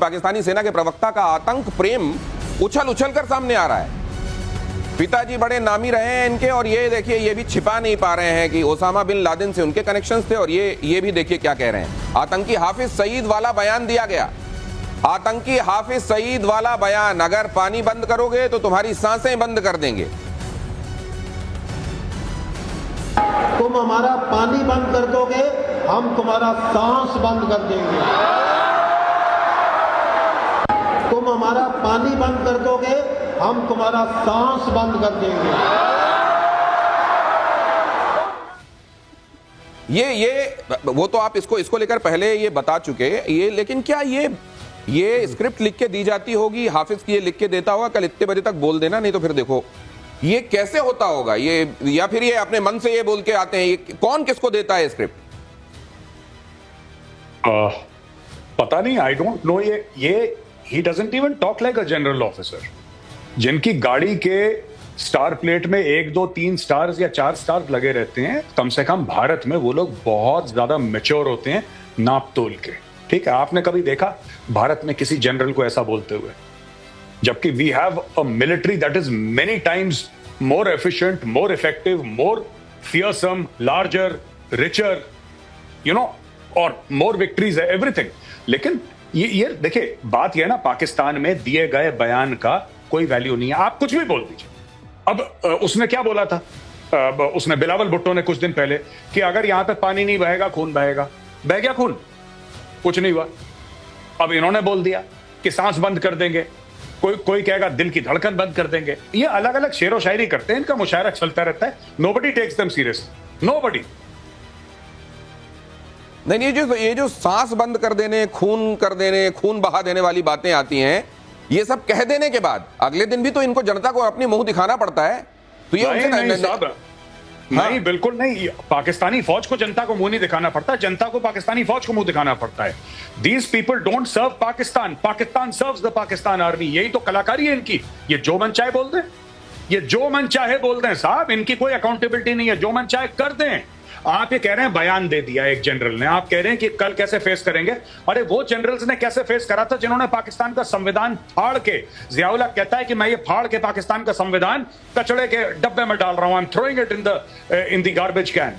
पाकिस्तानी सेना के प्रवक्ता का आतंक प्रेम उछल उछल कर सामने आ रहा है। पिताजी बड़े नामी रहे हैं इनके, और ये देखिए ये भी छिपा नहीं पा रहे हैं कि ओसामा बिन लादेन से उनके कनेक्शंस थे। और ये भी देखिए क्या कह रहे हैं। आतंकी हाफिज सईद वाला बयान दिया गया, आतंकी हाफिज सईद वाला बयान, अगर पानी बंद करोगे तो तुम्हारी सांसें बंद कर देंगे। तुम हमारा पानी बंद कर दोगे, हम तुम्हारा सांस बंद कर देंगे। तुम हमारा पानी बंद कर दोगे, हम तुम्हारा सांस बंद कर देंगे। ये वो तो आप इसको लेकर पहले ये बता चुके ये, लेकिन क्या ये स्क्रिप्ट लिख के दी जाती होगी, हाफिज की ये लिख के देता होगा कल इतने बजे तक बोल देना, नहीं तो फिर देखो ये कैसे होता होगा ये, या फिर ये अपने मन से ये बोल के आते हैं, ये कौन किसको देता है स्क्रिप्ट? पता नहीं, आई डोंट नो। ये he doesn't even talk like a general officer. जिनकी गाड़ी के स्टार प्लेट में 1 2 3 स्टार्स या 4 स्टार्स लगे रहते हैं, कम से कम भारत में वो लोग बहुत ज्यादा मैच्योर होते हैं नाप तोल के। ठीक है, आपने कभी देखा भारत में किसी जनरल को ऐसा बोलते हुए? जबकि we have a military that is many times more efficient, more effective, more fearsome, larger, richer, you know, और मोर विक्ट्रीज है, एवरीथिंग। लेकिन ये देखिए, बात यह ना, पाकिस्तान में दिए गए बयान का कोई वैल्यू नहीं है। आप कुछ भी बोल दीजिए। अब उसने क्या बोला था, उसने बिलावल भुट्टो ने कुछ दिन पहले, कि अगर यहां पे पानी नहीं बहेगा खून बहेगा। बह गया खून? कुछ नहीं हुआ। अब इन्होंने बोल दिया कि सांस बंद कर देंगे, कोई कहेगा दिल की धड़कन बंद कर देंगे। ये अलग अलग शेरो शायरी करते हैं, इनका मुशायरा चलता रहता है। Nobody takes them serious, nobody. नहीं, ये जो सांस बंद कर देने, खून कर देने, खून बहा देने वाली बातें आती हैं, ये सब कह देने के बाद अगले दिन भी तो इनको जनता को अपनी मुंह दिखाना पड़ता है। तो ये नहीं, बिल्कुल नहीं। पाकिस्तानी फौज को जनता को मुंह नहीं दिखाना पड़ता, जनता को पाकिस्तानी फौज को मुंह दिखाना पड़ता है। These people don't serve Pakistan, Pakistan serves the Pakistan army. यही तो कलाकारी है इनकी। ये जो मन चाहे बोल दें, ये जो मन चाहे बोल दें साहब, इनकी कोई अकाउंटेबिलिटी नहीं है। जो मन चाहे कर दें। आप ये कह रहे हैं बयान दे दिया एक जनरल ने, आप कह रहे हैं कि कल कैसे फेस करेंगे। अरे वो जनरल्स ने कैसे फेस करा था जिन्होंने पाकिस्तान का संविधान फाड़ के, जियाउल हक कहता है कि मैं ये फाड़ के पाकिस्तान का संविधान कचड़े के डब्बे में डाल रहा हूं, I am throwing it in the garbage can.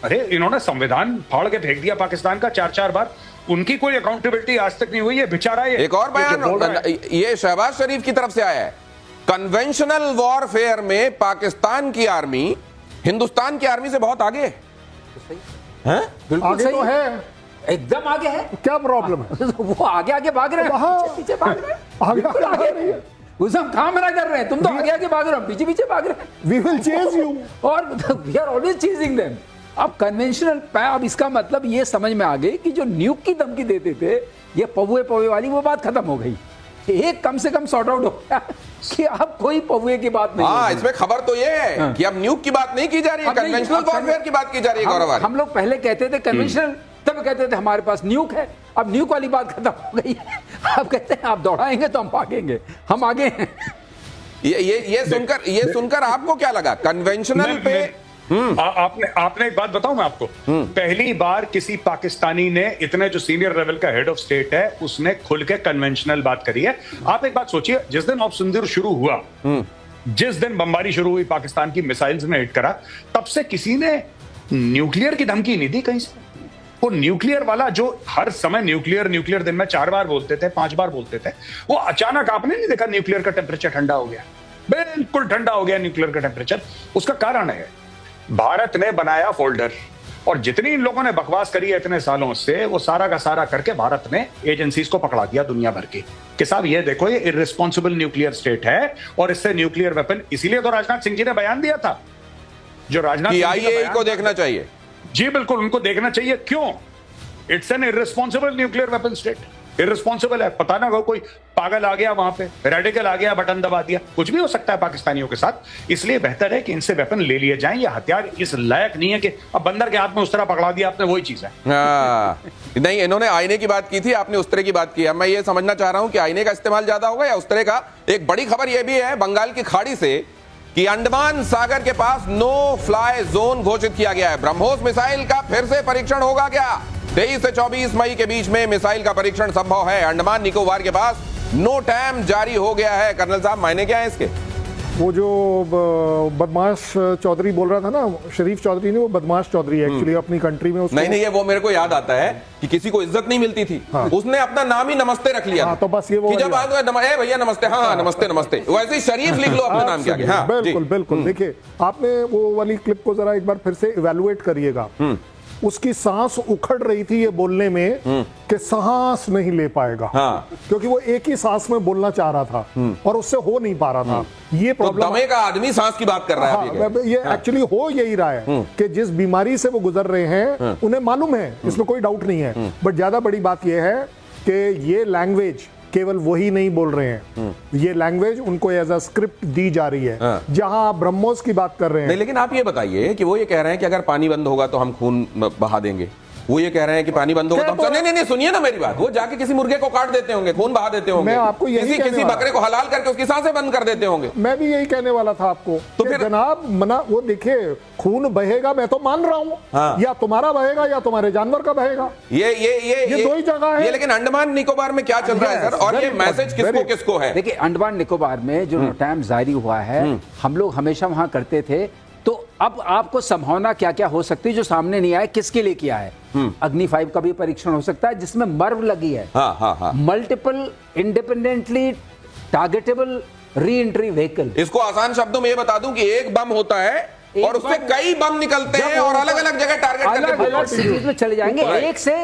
अरे इन्होंने संविधान फाड़ के फेंक दिया पाकिस्तान का 4-4 बार। उनकी कोई अकाउंटेबिलिटी आज तक नहीं हुई है। बेचारा ये एक और बयान ये शहबाज शरीफ की तरफ से आया है। कन्वेंशनल वॉरफेयर में पाकिस्तान की आर्मी हिंदुस्तान की आर्मी से बहुत आगे है। बिल्कुल आगे सही तो है, एकदम आगे है। क्या प्रॉब्लम है? वो आगे आगे भाग रहे हैं, पीछे भाग रहे हैं, आगे आगे रही है। हम काम मना कर रहे हैं, तुम तो आगे आगे भाग रहे हो, पीछे पीछे भाग रहे हैं। वी विल चेज यू, और we are always chasing them. अब कन्वेंशनल, अब इसका मतलब ये समझ में आ गई कि जो न्यूक की धमकी देते थे, ये पौवे पौवे वाली वो बात खत्म हो गई। एक कम से कम सॉर्ट आउट हो गया कि अब कोई पौवे की बात नहीं। हाँ, इसमें खबर तो ये है कि अब न्यूक की बात नहीं की जा रही है, कन्वेंशनल वॉरफेयर की बात की जा रही है। हम लोग पहले कहते थे कन्वेंशनल, तब कहते थे हमारे पास न्यूक है। अब न्यूक वाली बात खत्म हो गई है। अब कहते हैं आप दौड़ाएंगे तो हम भागेंगे, हम आगे हैं। ये सुनकर आपको क्या लगा? कन्वेंशनल पे आपने एक बात बताऊं मैं आपको, पहली बार किसी पाकिस्तानी ने, इतने जो सीनियर लेवल का हेड ऑफ स्टेट है, उसने खुल के कन्वेंशनल बात करी है। आप एक बात सोचिए, जिस दिन ऑपरेशन सिंदूर शुरू हुआ, जिस दिन बमबारी शुरू हुई, पाकिस्तान की मिसाइल्स ने हिट करा, तब से किसी ने न्यूक्लियर की धमकी नहीं दी कहीं से। वो न्यूक्लियर वाला जो हर समय न्यूक्लियर दिन में 4 बार बोलते थे, 5 बार बोलते थे, वो अचानक आपने नहीं देखा न्यूक्लियर का टेम्परेचर ठंडा हो गया, बिल्कुल ठंडा हो गया न्यूक्लियर का टेम्परेचर। उसका कारण है भारत ने बनाया फोल्डर, और जितनी इन लोगों ने बकवास करी है इतने सालों से, वो सारा का सारा करके भारत ने एजेंसीज को पकड़ा दिया दुनिया भर की कि साहब ये देखो, ये इररिस्पॉन्सिबल न्यूक्लियर स्टेट है और इससे न्यूक्लियर वेपन। इसीलिए तो राजनाथ सिंह जी ने बयान दिया था, जो राजनाथ आईएई को देखना चाहिए। जी बिल्कुल, उनको देखना चाहिए। क्यों? It's an irresponsible nuclear weapon state. Irresponsible है, पता ना कोई पागल आ गया वहां पे, रेडिकल आ गया, बटन दबा दिया, कुछ भी हो सकता है पाकिस्तानियों के साथ। इसलिए बेहतर है कि इनसे वेपन ले लिए जाएं। ये हथियार इस लायक नहीं है कि अब बंदर के हाथ में उस तरह पकड़ा दिया आपने, वही चीज है। नहीं, इन्होंने आईने की बात की थी, आपने उस तरह की बात की है। मैं ये समझना चाह रहा हूं कि आईने का इस्तेमाल ज्यादा होगा या उस तरह का। एक बड़ी खबर यह भी है बंगाल की खाड़ी से कि अंडमान सागर के पास नो फ्लाई जोन घोषित किया गया है। ब्रह्मोस मिसाइल का फिर से परीक्षण होगा क्या? 23 से 24 मई के बीच में मिसाइल का परीक्षण संभव है। अंडमान निकोबार के पास नोटैम जारी हो गया है। कर्नल साहब, मायने क्या है इसके? वो जो बदमाश चौधरी बोल रहा था ना, शरीफ चौधरी नहीं, वो बदमाश चौधरी है एक्चुअली अपनी कंट्री में। उसको नहीं, ये वो मेरे को याद आता है कि किसी को इज्जत नहीं मिलती थी, हाँ। उसने अपना नाम ही नमस्ते रख लिया। हाँ, तो बस ये वो कि जब ए भैया नमस्ते, हाँ नमस्ते नमस्ते, वैसे ही शरीफ लिख लो अपने नाम के आगे। हाँ, बिल्कुल बिल्कुल। देखिए, आपने वो वाली क्लिप को जरा एक बार फिर से इवैल्यूएट करिएगा। उसकी सांस उखड़ रही थी ये बोलने में कि सांस नहीं ले पाएगा। हाँ। क्योंकि वो एक ही सांस में बोलना चाह रहा था और उससे हो नहीं पा रहा था। ये तो प्रॉब्लम दमे का आदमी सांस की बात कर रहा है। हाँ, ये एक्चुअली हो यही रहा है कि जिस बीमारी से वो गुजर रहे हैं उन्हें मालूम है, इसमें कोई डाउट नहीं है। बट ज्यादा बड़ी बात यह है कि ये लैंग्वेज केवल वही नहीं बोल रहे हैं, ये लैंग्वेज उनको एज अ स्क्रिप्ट दी जा रही है। जहां आप ब्रह्मोस की बात कर रहे हैं। नहीं, लेकिन आप ये बताइए कि वो ये कह रहे हैं कि अगर पानी बंद होगा तो हम खून बहा देंगे। वो ये कह रहे हैं कि पानी बंद होगा तो हम नहीं, सुनिए ना मेरी बात। वो जाके किसी मुर्गे को काट देते होंगे, खून बहा देते होंगे, मैं आपको यही किसी बकरे को हलाल करके उसकी सांसें बंद कर देते होंगे। मैं भी यही कहने वाला था आपको। तो फिर जनाब मना, वो देखिए खून बहेगा, मैं तो मान रहा हूं। हाँ। या तुम्हारा बहेगा या तुम्हारे जानवर का बहेगा। ये दो ही जगह है। लेकिन अंडमान निकोबार में क्या चल रहा है सर? और ये मैसेज किसको है? देखिए, अंडमान निकोबार में जो नोटैम जारी हुआ है, हम लोग हमेशा वहां करते थे। तो अब आपको संभावना क्या क्या हो सकती है जो सामने नहीं आया, किसके लिए किया है? अग्नि 5 का भी परीक्षण हो सकता है जिसमें मर्व लगी है। Multiple independently targetable re entry vehicle. इसको आसान शब्दों में ये बता दूं कि एक बम होता है और उससे कई बम निकलते हैं और अलग अलग जगह टारगेट करके अलग सिटीज में चले जाएंगे। 1 से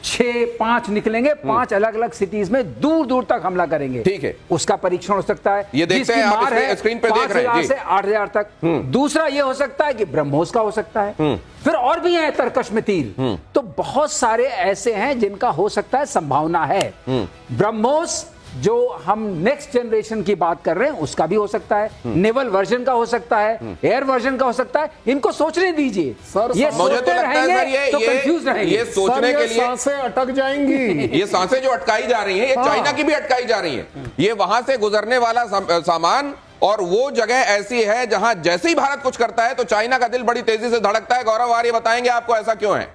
6-5 निकलेंगे, 5 अलग अलग सिटीज में दूर दूर तक हमला करेंगे। ठीक है, उसका परीक्षण हो सकता है। ये देखते हैं, आप स्क्रीन पे देख रहे हैं 5,000 से 8,000 तक। दूसरा ये हो सकता है कि ब्रह्मोस का हो सकता है। फिर और भी है तरकश में तीर। तो बहुत सारे ऐसे हैं जिनका हो सकता है, संभावना है। ब्रह्मोस जो हम नेक्स्ट जनरेशन की बात कर रहे हैं उसका भी हो सकता है, नेवल वर्जन का हो सकता है, एयर वर्जन का हो सकता है। इनको सोचने दीजिए सर। ये मुझे तो लगता है सर तो कंफ्यूज रहेंगे। ये सोचने के लिए सांसें अटक जाएंगी। ये सांसें जो अटकाई जा रही हैं, ये चाइना की भी अटकाई जा रही हैं। ये वहां से गुजरने वाला सामान, और वो जगह ऐसी है जहां जैसे ही भारत कुछ करता है तो चाइना का दिल बड़ी तेजी से धड़कता है। गौरव आर्य बताएंगे आपको ऐसा क्यों है?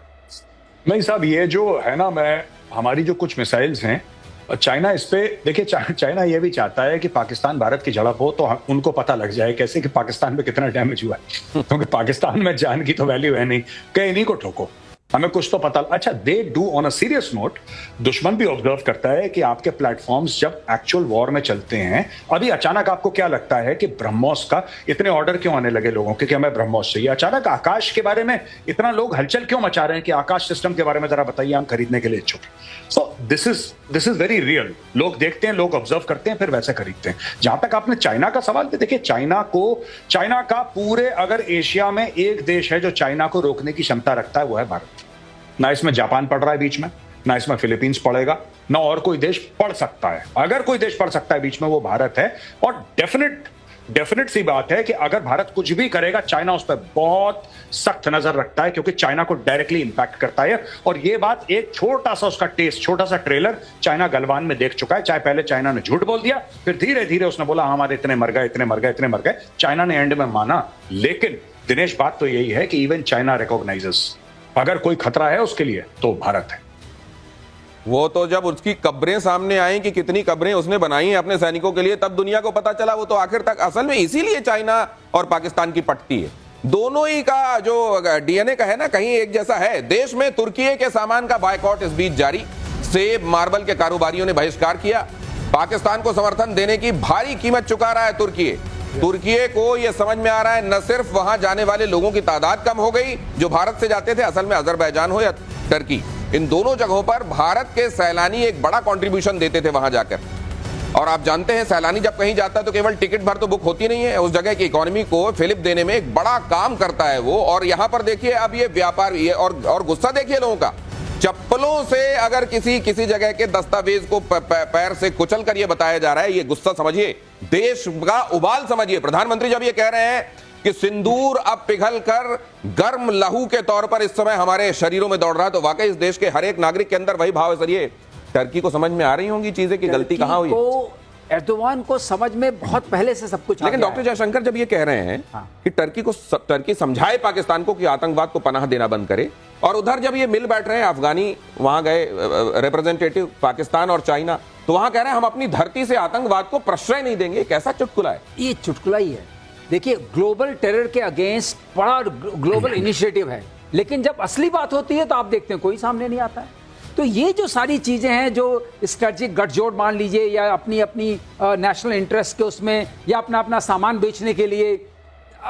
नहीं साहब, ये जो है ना, हमारी जो कुछ मिसाइल्स हैं, चाइना इस पे देखिए, चाइना ये भी चाहता है कि पाकिस्तान भारत की झड़प हो तो उनको पता लग जाए कैसे कि पाकिस्तान में कितना डैमेज हुआ है। क्योंकि पाकिस्तान में जान की तो वैल्यू है नहीं, कहीं इन्हीं को ठोको, हमें कुछ तो पता। अच्छा, they do on a serious note, दुश्मन भी ऑब्जर्व करता है कि आपके प्लेटफॉर्म्स जब एक्चुअल वॉर में चलते हैं, अभी अचानक आपको क्या लगता है कि ब्रह्मोस का इतने ऑर्डर क्यों आने लगे लोगों के कि हमें ब्रह्मोस चाहिए? अचानक आकाश के बारे में इतना लोग हलचल क्यों मचा रहे हैं कि आकाश सिस्टम के बारे में जरा बताइए, हम खरीदने के लिए इच्छुक। So this is very real. लोग देखते हैं, लोग ऑब्जर्व करते हैं, फिर वैसे खरीदते हैं। जहां तक आपने चाइना का सवाल, देखिए चाइना का पूरे अगर एशिया में एक देश है जो चाइना को रोकने की क्षमता रखता है, वो है भारत। ना इसमें जापान पड़ रहा है बीच में, ना इसमें फिलीपींस पड़ेगा, ना और कोई देश पड़ सकता है। अगर कोई देश पड़ सकता है बीच में, वो भारत है। और डेफिनेट सी बात है कि अगर भारत कुछ भी करेगा, चाइना उस पर बहुत सख्त नजर रखता है, क्योंकि चाइना को डायरेक्टली इंपैक्ट करता है। और ये बात, एक छोटा सा उसका टेस्ट, छोटा सा ट्रेलर चाइना गलवान में देख चुका है। चाहे पहले चाइना ने झूठ बोल दिया, फिर धीरे धीरे उसने बोला हमारे इतने मर गए, इतने मर गए, इतने मर गए। चाइना ने एंड में माना। लेकिन दिनेश, बात तो यही है कि इवन चाइना रिकॉग्नाइजेस अगर कोई खतरा है उसके लिए तो भारत है। वो तो जब उसकी कब्रें सामने आई कि कितनी कब्रें उसने बनाई हैं अपने सैनिकों के लिए, तब दुनिया को पता चला। वो तो आखिर तक असल में इसीलिए चाइना और पाकिस्तान की पटती है। दोनों ही का जो डीएनए का है ना, कहीं एक जैसा है। देश में तुर्की के सामान का बायकॉट इस बीच जारी। सेब मार्बल के कारोबारियों ने बहिष्कार किया। पाकिस्तान को समर्थन देने की भारी कीमत चुका रहा है तुर्की को यह समझ में आ रहा है, न सिर्फ वहां जाने वाले लोगों की तादाद कम हो गई जो भारत से जाते थे, असल में अजरबैजान हो या टर्की, इन दोनों जगहों पर भारत के सैलानी एक बड़ा कंट्रीब्यूशन देते थे वहां जाकर। और आप जानते हैं, सैलानी जब कहीं जाता है तो केवल टिकट भर तो बुक होती नहीं है, उस जगह की इकोनॉमी को फिलिप देने में एक बड़ा काम करता है वो। और यहां पर देखिए अब ये व्यापार, ये और गुस्सा देखिए लोगों का। चप्पलों से अगर किसी जगह के दस्तावेज को पैर से कुचल कर ये बताया जा रहा है, ये गुस्सा समझिए, देश का उबाल समझिए। प्रधानमंत्री जब ये कह रहे हैं कि सिंदूर अब पिघल कर गर्म लहू के तौर पर इस समय हमारे शरीरों में दौड़ रहा है, तो वाकई इस देश के हर एक नागरिक के अंदर वही भाव है। सर, ये टर्की को समझ में आ रही होंगी चीजें कि गलती कहां हुई? एर्दोगान को समझ में बहुत पहले से सब कुछ आ लेकिन गया डॉक्टर है। जयशंकर जब ये कह रहे हैं हाँ। कि टर्की समझाए पाकिस्तान को कि आतंकवाद को पनाह देना बंद करे, और उधर जब ये मिल बैठ रहे हैं अफगानी वहां गए रिप्रेजेंटेटिव पाकिस्तान और चाइना, तो वहां कह रहे हैं हम अपनी धरती से आतंकवाद को प्रश्रय नहीं देंगे। कैसा चुटकुला है ये? चुटकुला ही है। देखिए, ग्लोबल टेरर के अगेंस्ट बड़ा ग्लोबल इनिशिएटिव है, लेकिन जब असली बात होती है तो आप देखते हैं कोई सामने नहीं आता है। तो ये जो सारी चीजें हैं, जो स्ट्रेटेजिक गठजोड़ मान लीजिए, या अपनी अपनी नेशनल इंटरेस्ट के उसमें, या अपना अपना सामान बेचने के लिए,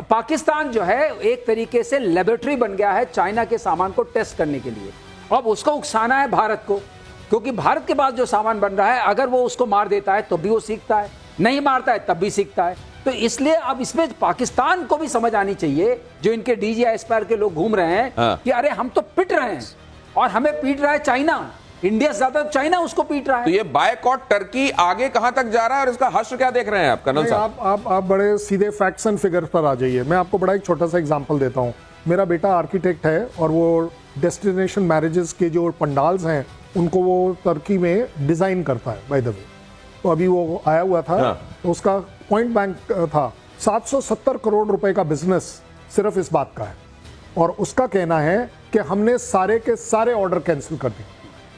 पाकिस्तान जो है एक तरीके से लेबोरेटरी बन गया है चाइना के सामान को टेस्ट करने के लिए। अब उसको उकसाना है भारत को, क्योंकि भारत के पास जो सामान बन रहा है, अगर वो उसको मार देता है तो भी वो सीखता है, नहीं मारता है तब भी सीखता है। तो इसलिए अब इसमें पाकिस्तान को भी समझ आनी चाहिए, जो इनके डीजी एस्पायर के लोग घूम रहे हैं, हाँ। कि अरे हम तो पिट रहे हैं और हमें पीट रहा है चाइना, इंडिया से ज्यादा चाइना उसको पीट रहा तो है। ये बायकॉट टर्की आगे कहां तक जा रहा है और इसका हश्र क्या देख रहे हैं आप कर्नल नहीं, साहब? आप बड़े सीधे फैक्ट्स एंड फिगर्स पर आ जाइए। मैं आपको बड़ा एक छोटा सा एग्जांपल देता हूँ। मेरा बेटा आर्किटेक्ट है और वो डेस्टिनेशन मैरिजेस के जो पंडाल्स हैं उनको वो टर्की में डिजाइन करता है, बाय द वे। तो अभी वो आया हुआ था, हाँ। तो उसका पॉइंट बैंक था 770 करोड़ रुपए का बिजनेस सिर्फ इस बात का है, और उसका कहना है कि हमने सारे के सारे ऑर्डर कैंसिल कर अब दिए।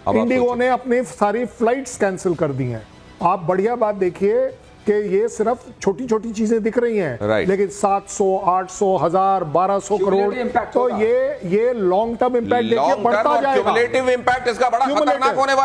आप इंडिगो सोचिए। ने अपनी सारी फ्लाइट्स कैंसिल कर दी हैं। आप बढ़िया बात देखिए कि ये सिर्फ छोटी छोटी चीजें दिख रही हैं, Right. लेकिन 700, 800, 1000, 1200 करोड़, Cumulative impact तो होगा। ये लॉन्ग टर्म इम्पैक्ट देखिए लॉन्ग बढ़ता टर्म और जाएगा। क्यूमुलेटिव इंपैक्ट इसका बड़ा Cumulative। खतरनाक होने वाला